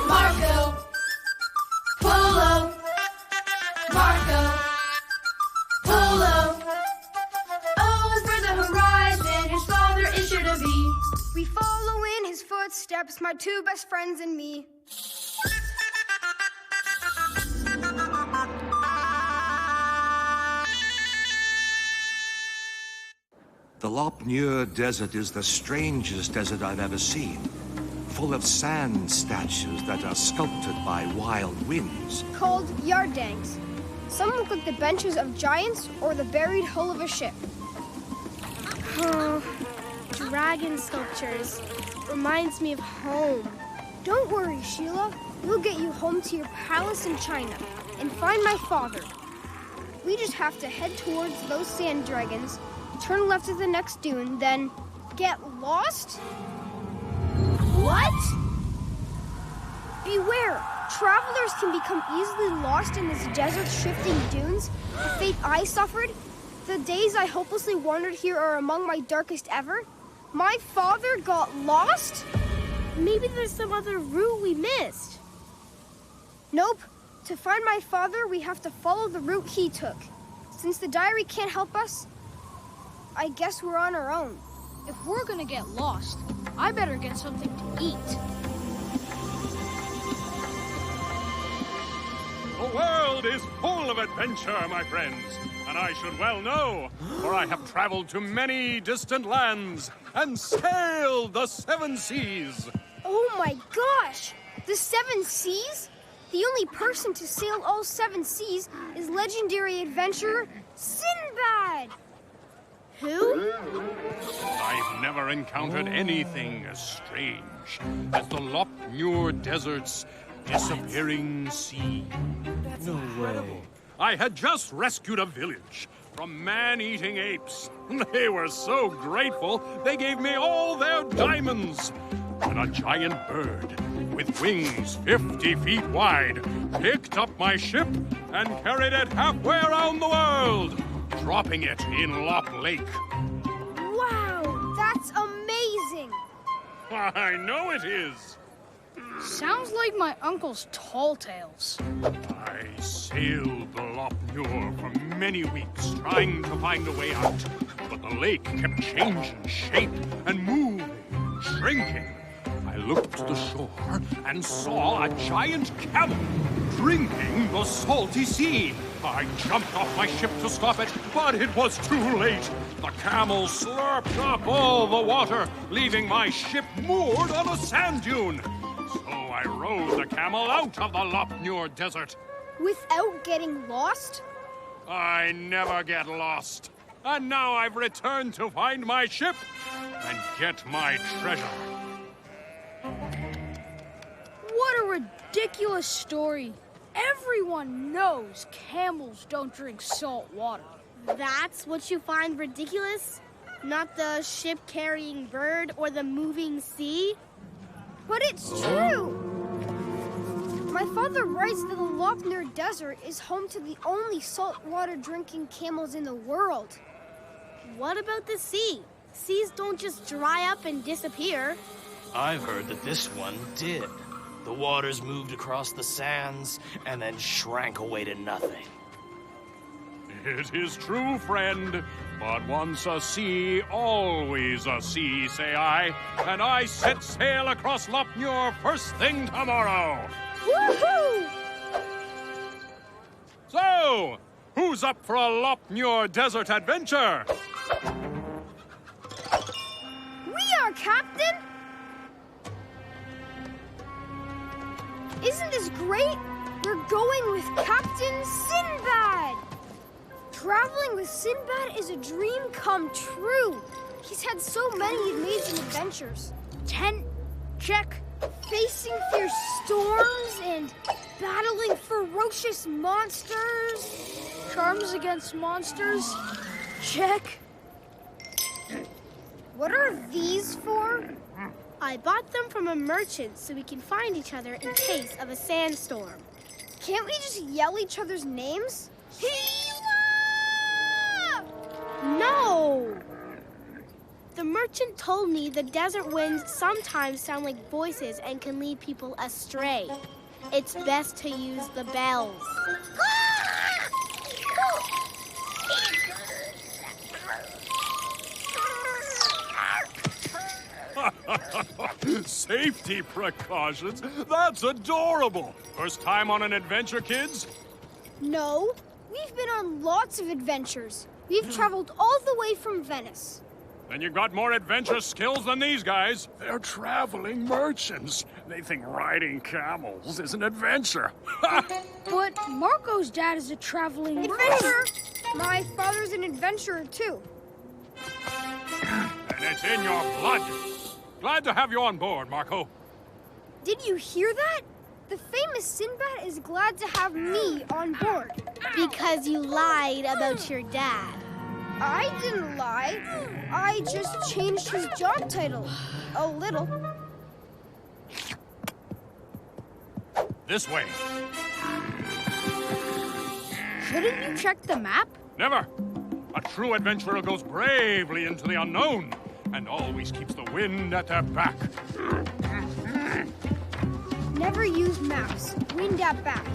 Marco Polo, Marco Polo. Over the horizon, his father is sure to be. We follow in his footsteps, my two best friends and me. The Lopnur Desert is the strangest desert I've ever seen. Full of sand statues that are sculpted by wild winds. Called yardangs. Some look like the benches of giants or the buried hull of a ship. Oh, dragon sculptures. Reminds me of home. Don't worry, Sheila. We'll get you home to your palace in China and find my father. We just have to head towards those sand dragons, turn left at the next dune, then get lost? What? Beware! Travelers can become easily lost in this desert's shifting dunes. The fate I suffered, the days I hopelessly wandered here are among my darkest ever. My father got lost? Maybe there's some other route we missed. Nope. To find my father, we have to follow the route he took. Since the diary can't help us, I guess we're on our own. If we're gonna get lost, I better get something to eat. The world is full of adventure, my friends, and I should well know, for I have traveled to many distant lands and sailed the 7 seas. Oh my gosh! The 7 seas? The only person to sail all 7 seas is legendary adventurer Sinbad! Who? I've never encountered anything as strange as the Lopnur Desert's disappearing sea. No way. I had just rescued a village from man-eating apes. They were so grateful, they gave me all their diamonds. And a giant bird with wings 50 feet wide picked up my ship and carried it halfway around the world, dropping it in Lop Lake. Wow, that's amazing! I know it is. Sounds like my uncle's tall tales. I sailed the Lopnur for many weeks trying to find a way out, but the lake kept changing shape and moving, shrinking. I looked to the shore and saw a giant camel drinking the salty sea. I jumped off my ship to stop it, but it was too late. The camel slurped up all the water, leaving my ship moored on a sand dune. So I rode the camel out of the Lopnur Desert. Without getting lost? I never get lost. And now I've returned to find my ship and get my treasure. What a ridiculous story. Everyone knows camels don't drink salt water. That's what you find ridiculous? Not the ship-carrying bird or the moving sea? But it's true! My father writes that the Lopnur Desert is home to the only saltwater drinking camels in the world. What about the sea? Seas don't just dry up and disappear. I've heard that this one did. The waters moved across the sands and then shrank away to nothing. It is true, friend. But once a sea, always a sea, say I. And I set sail across Lopnur first thing tomorrow. Woohoo! So, who's up for a Lopnur desert adventure? We are, Captain! Isn't this great? We're going with Captain Sinbad! Traveling with Sinbad is a dream come true. He's had so many amazing adventures. Tent, check. Facing fierce storms and battling ferocious monsters. Charms against monsters, check. What are these for? I bought them from a merchant so we can find each other in case of a sandstorm. Can't we just yell each other's names? No! The merchant told me the desert winds sometimes sound like voices and can lead people astray. It's best to use the bells. Safety precautions? That's adorable! First time on an adventure, kids? No, we've been on lots of adventures. We've traveled all the way from Venice. Then you got more adventure skills than these guys. They're traveling merchants. They think riding camels is an adventure. But Marco's dad is a traveling Adventurer! My father's an adventurer, too. And it's in your blood. Glad to have you on board, Marco. Did you hear that? The famous Sinbad is glad to have me on board. Because you lied about your dad. I didn't lie. I just changed his job title. A little. This way. Shouldn't you check the map? Never. A true adventurer goes bravely into the unknown and always keeps the wind at their back. Never use maps. Wind at back.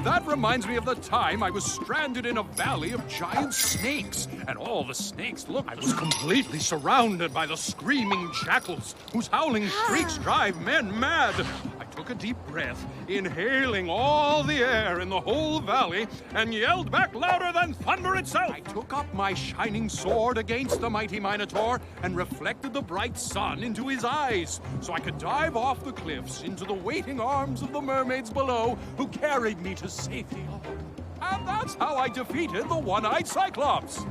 That reminds me of the time I was stranded in a valley of giant snakes. And all the snakes looked... I was completely surrounded by the screaming jackals, whose howling shrieks drive men mad. I took a deep breath, inhaling all the air in the whole valley, and yelled back louder than thunder itself. I took up my shining sword against the mighty Minotaur and reflected the bright sun into his eyes, so I could dive off the cliffs into the waiting arms of the mermaids below, who carried me to safety. And that's how I defeated the one-eyed Cyclops.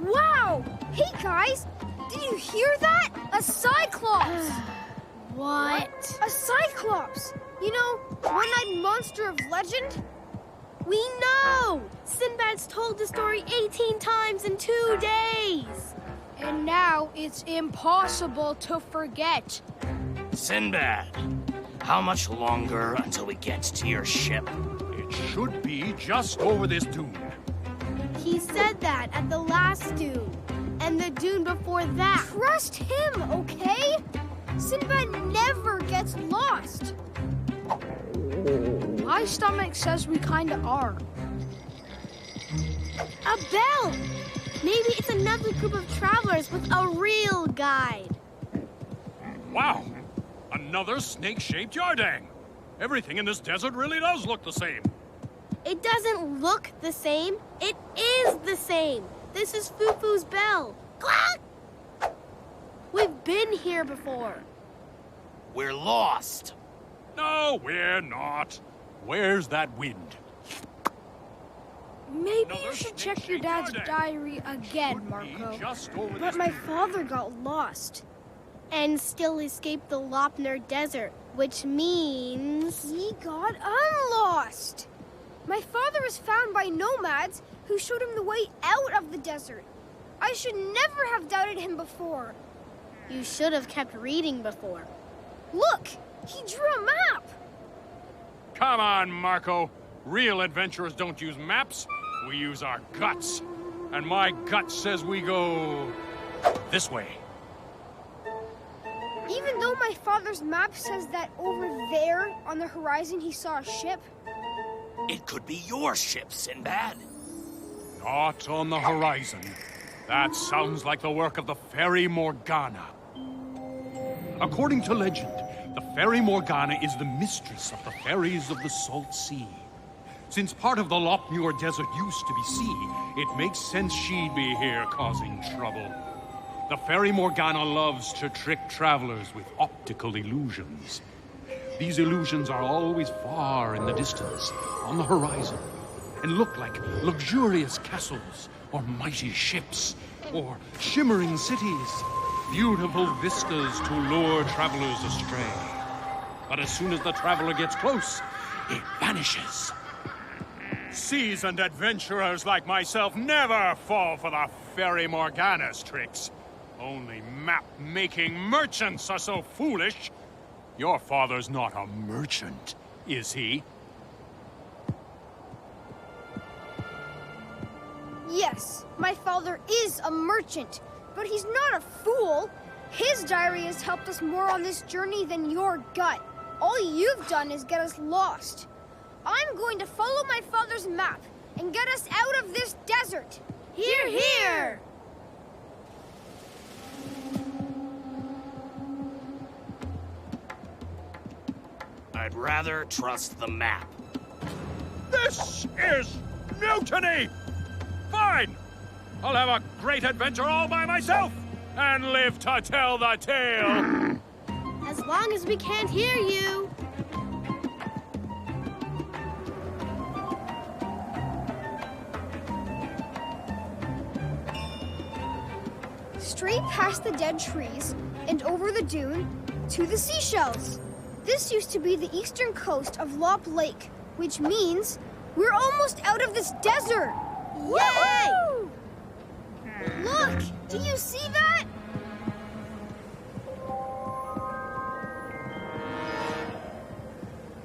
Wow! Hey, guys! Did you hear that? A Cyclops! What? A Cyclops! You know, one-eyed monster of legend? We know! Sinbad's told the story 18 times in 2 days. And now it's impossible to forget. Sinbad, how much longer until we get to your ship? It should be just over this dune. He said that at the last dune. And the dune before that. Trust him, okay? Sinbad never gets lost. My stomach says we kinda are. A bell! Maybe it's another group of travelers with a real guide. Wow! Another snake-shaped yardang. Everything in this desert really does look the same. It doesn't look the same. It is the same. This is Fufu's bell. Clack! We've been here before. We're lost. No, we're not. Where's that wind? Maybe Another you should check snake-shaped your dad's yardang. diary again, Could be Marco. just over But this my dune. father got lost. And still escaped the Lopner Desert, which means... He got unlost. My father was found by nomads who showed him the way out of the desert. I should never have doubted him before. You should have kept reading before. Look, he drew a map. Come on, Marco. Real adventurers don't use maps. We use our guts. And my gut says we go this way. Even though my father's map says that over there on the horizon he saw a ship, It could be your ship, Sinbad. Not on the horizon. That sounds like the work of the Fairy Morgana. According to legend, the Fairy Morgana is the mistress of the fairies of the Salt Sea. Since part of the Lopmuir Desert used to be sea, it makes sense she'd be here causing trouble. The Fairy Morgana loves to trick travelers with optical illusions. These illusions are always far in the distance, on the horizon, and look like luxurious castles, or mighty ships, or shimmering cities. Beautiful vistas to lure travelers astray. But as soon as the traveler gets close, it vanishes. Seasoned adventurers like myself never fall for the Fairy Morgana's tricks. Only map-making merchants are so foolish. Your father's not a merchant, is he? Yes, my father is a merchant, but he's not a fool. His diary has helped us more on this journey than your gut. All you've done is get us lost. I'm going to follow my father's map and get us out of this desert. Hear, hear! I'd rather trust the map. This is mutiny! Fine! I'll have a great adventure all by myself and live to tell the tale! As long as we can't hear you. Straight past the dead trees and over the dune to the seashells. This used to be the eastern coast of Lop Lake, which means we're almost out of this desert. Yay! Look, do you see that?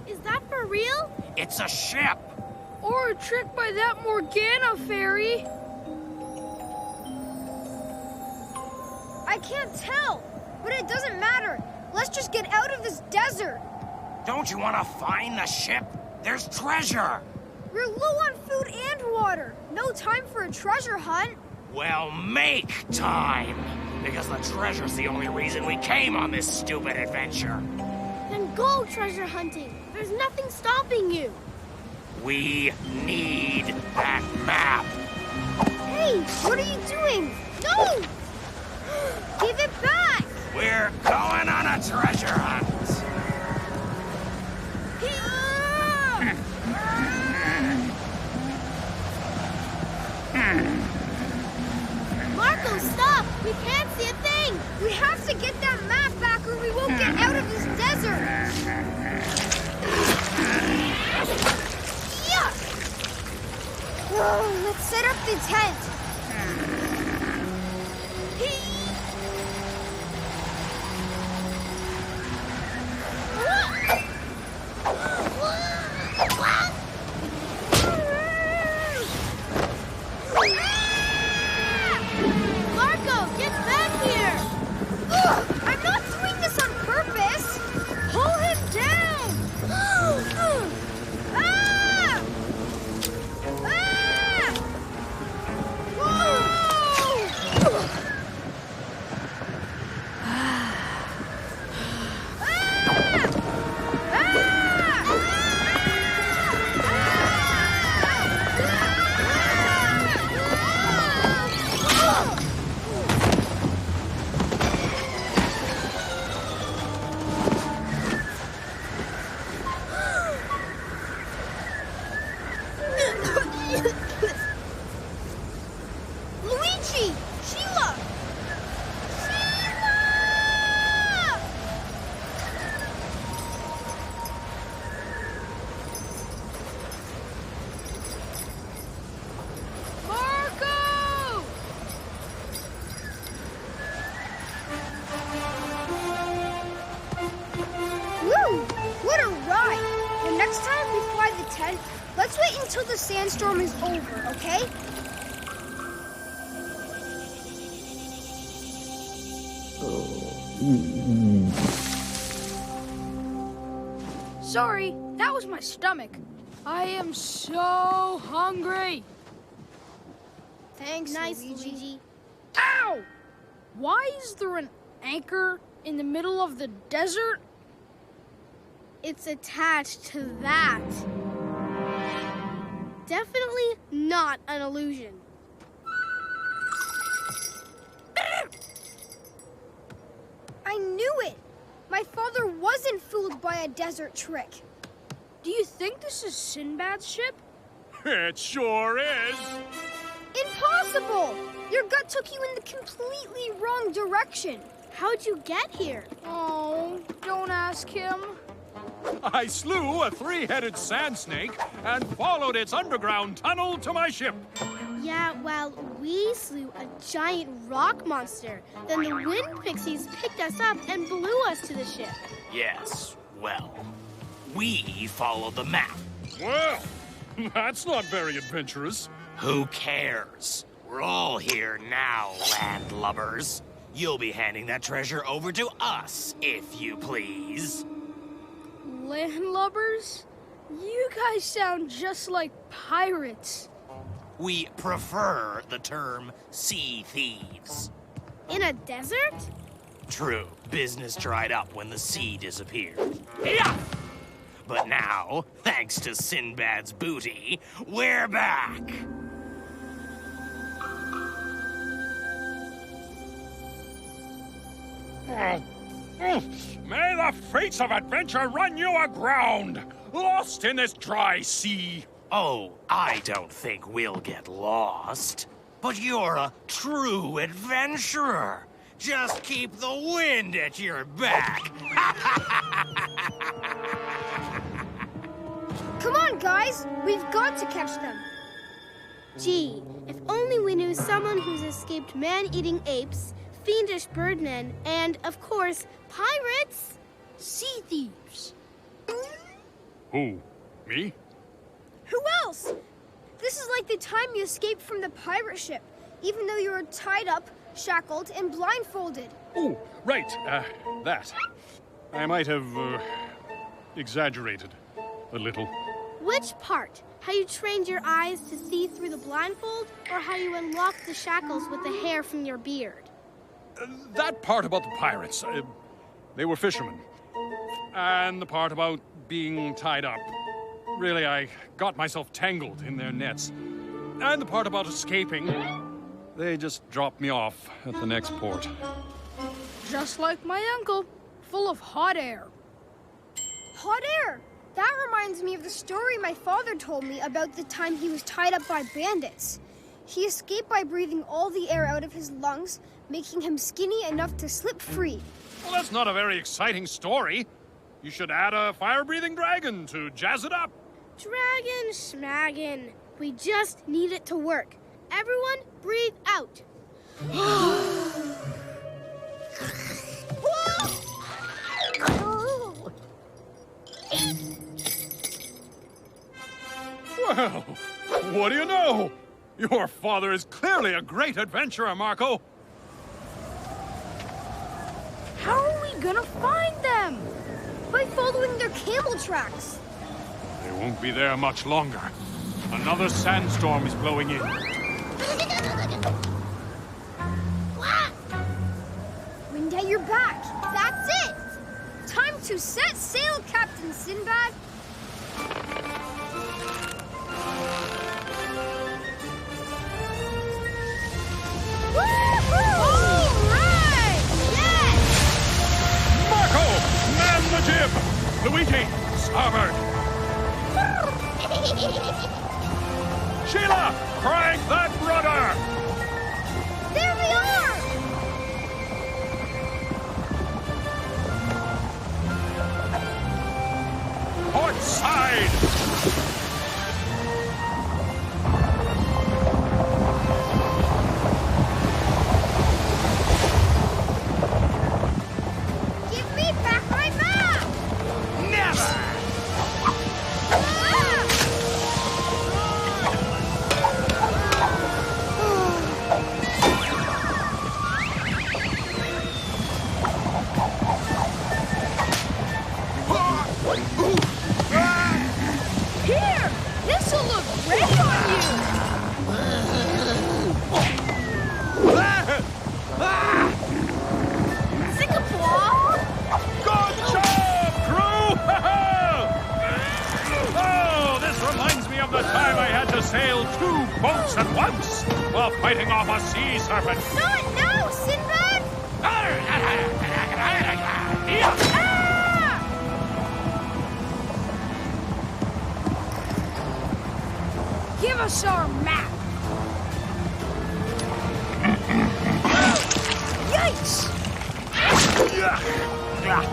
Is that for real? It's a ship! Or a trick by that Morgana fairy. I can't tell, but it doesn't matter. Let's just get out of this desert. Don't you want to find the ship? There's treasure! We're low on food and water. No time for a treasure hunt. Well, make time! Because the treasure's the only reason we came on this stupid adventure. Then go treasure hunting. There's nothing stopping you. We need that map! Hey, what are you doing? No! Give it back! We're going on a treasure hunt! Marco, stop! We can't see a thing! We have to get that map back or we won't get out of this desert! Yuck! Oh, let's set up the tent. Marco, get back here! I'm not doing this on purpose! Pull him down! Ah! Ah! Whoa! Luigi! Sheila! Sheila! Marco! Woo! What a ride! The next time we fly the tent, let's wait until the sandstorm is over, okay? Sorry, that was my stomach. I am so hungry. Thanks, Nice, Luigi. Luigi. Ow! Why is there an anchor in the middle of the desert? It's attached to that. Definitely not an illusion. I knew it! My father wasn't fooled by a desert trick. Do you think this is Sinbad's ship? It sure is! Impossible! Your gut took you in the completely wrong direction. How'd you get here? Oh, don't ask him. I slew a three-headed sand snake and followed its underground tunnel to my ship. Yeah, well, we slew a giant rock monster. Then the wind pixies picked us up and blew us to the ship. Yes, well, we followed the map. Well, That's not very adventurous. Who cares? We're all here now, landlubbers. You'll be handing that treasure over to us, if you please. Landlubbers? You guys sound just like pirates. We prefer the term sea thieves. In a desert? True, business dried up when the sea disappeared. Yeah! But now, thanks to Sinbad's booty, we're back! May the fates of adventure run you aground, lost in this dry sea. Oh, I don't think we'll get lost. But you're a true adventurer. Just keep the wind at your back. Come on, guys. We've got to catch them. Gee, if only we knew someone who's escaped man-eating apes, fiendish birdmen, and, of course, pirates. Sea thieves. Who? Me? Who else? This is like the time you escaped from the pirate ship, even though you were tied up, shackled, and blindfolded. Oh, right, that. I might have, exaggerated a little. Which part? How you trained your eyes to see through the blindfold, or how you unlocked the shackles with the hair from your beard? That part about the pirates, they were fishermen. And the part about being tied up. Really, I got myself tangled in their nets. And the part about escaping, they just dropped me off at the next port. Just like my uncle, full of hot air. Hot air! That reminds me of the story my father told me about the time he was tied up by bandits. He escaped by breathing all the air out of his lungs, making him skinny enough to slip free. Well, that's not a very exciting story. You should add a fire-breathing dragon to jazz it up. Dragon schmaggin. We just need it to work. Everyone, breathe out. Well, what do you know? Your father is clearly a great adventurer, Marco. How are we gonna find them? By following their camel tracks. They won't be there much longer. Another sandstorm is blowing in. Wind at your back. That's it. Time to set sail, Captain Sinbad. All right! Yes! Marco, man the jib! Luigi, starboard! Sheila, crank that rudder! There we are! Port side! Give me back my map! Never! Here! This'll look great on you! Singapore! Good job, crew! Oh, this reminds me of the time I had to sail 2 boats at once while fighting off a sea serpent. Not now, Sinbad! Give us our map! Yikes! Hang on!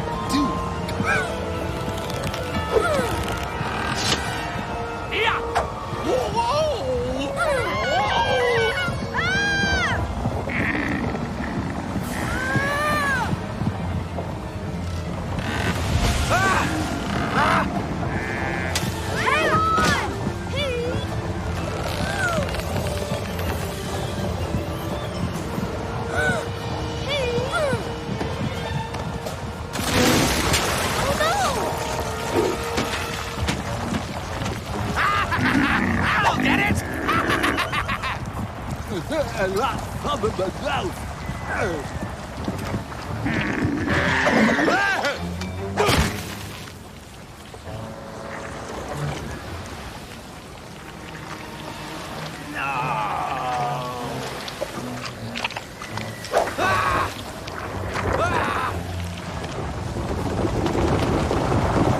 Hey!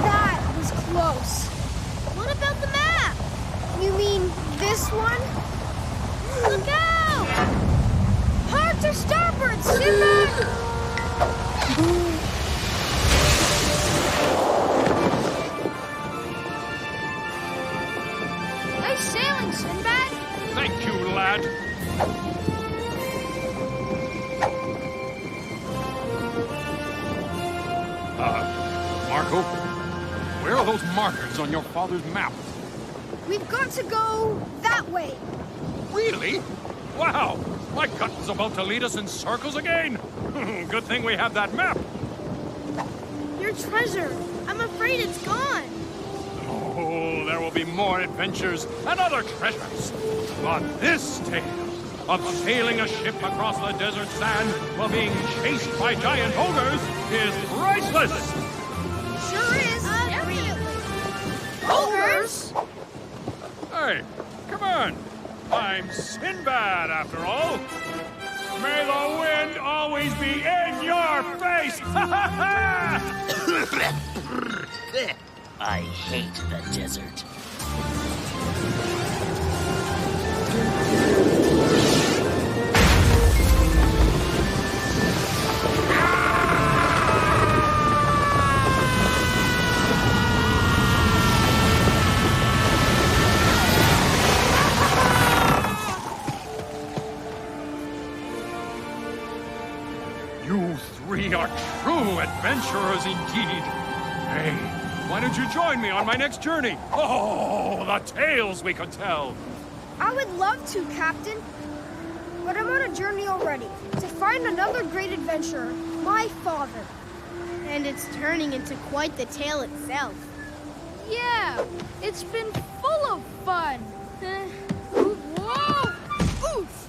That was close. What about the map? You mean this one? Look out! Hard to starboard, Sinbad! Nice sailing, Sinbad. Thank you, lad. Marco, where are those markers on your father's map? We've got to go that way. Really? Wow! My gut was about to lead us in circles again. Good thing we have that map. Your treasure. I'm afraid it's gone. Oh, there will be more adventures and other treasures. But this tale of sailing a ship across the desert sand while being chased by giant ogres is priceless. Sure is. Ogres? Hey, come on. I'm Sinbad, after all. May the wind always be in your face! I hate the desert. You three are true adventurers indeed. Hey, why don't you join me on my next journey? Oh, the tales we could tell. I would love to, Captain. But I'm on a journey already to find another great adventurer, my father. And it's turning into quite the tale itself. Yeah, it's been full of fun. Whoa! Oof!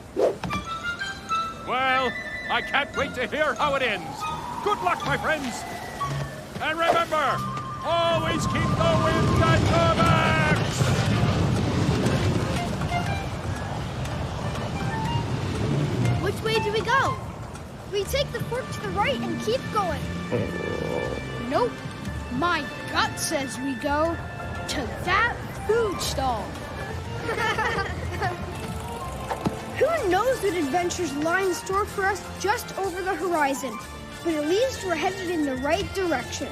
Well, I can't wait to hear how it ends. Good luck, my friends. And remember, always keep the wind at your backs. Which way do we go? We take the fork to the right and keep going. Nope. My gut says we go to that food stall. Who knows what adventures lie in store for us just over the horizon? But at least we're headed in the right direction.